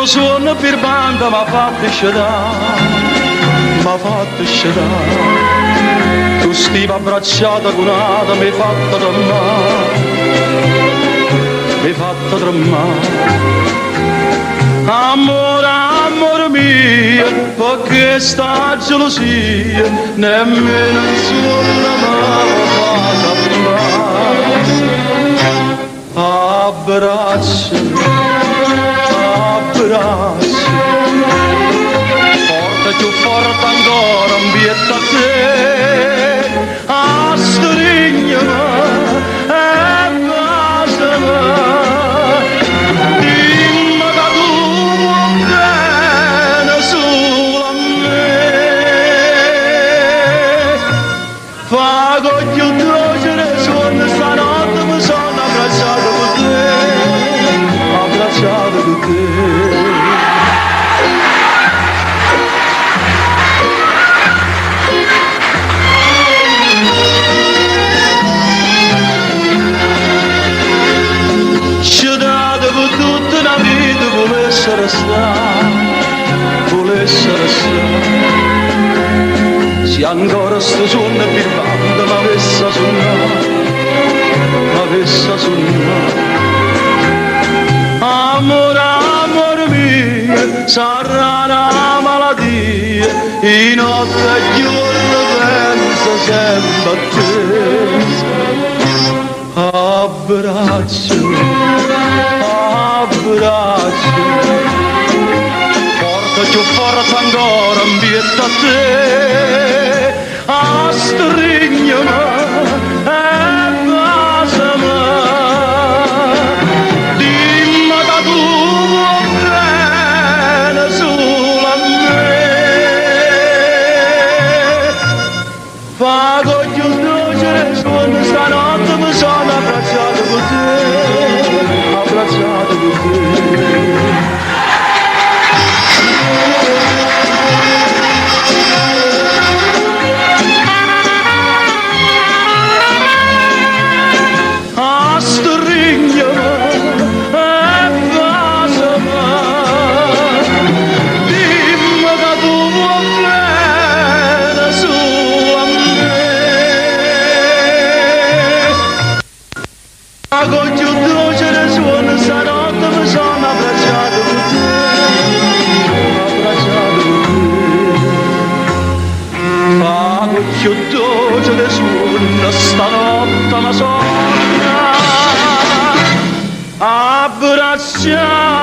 lo suono per banda m'ha fatto scedere. Tu stiva abbracciata con un'ata, mi hai fatto tremare. Amore, amore mio, perché sta gelosia nemmeno il sole mi fa abbracciami, abbracciami, forte più forte ancora, un bietto a te, a stringermi e baciami. Voglio dolcere suono stanotte mi sono abbracciato con te. Ci dato con tutta la vita volesse restare. Se ancora sto suono più banda m'avesse sognato. Amore, amore mio, sarà una malattia, in notte e giorno penso sempre a te. Abbracciami, forte più forte ancora, un bietto a te, a stringermi e baciami. Dimmi che tu vuoi bene solo a me. Fa voglio dolcere suono stanotte mi sono abbracciato con te. Voglio dolcere suono stanotte mi sono abbracciato con te. Voglio dolcere suono stanotte mi sono abbracciato.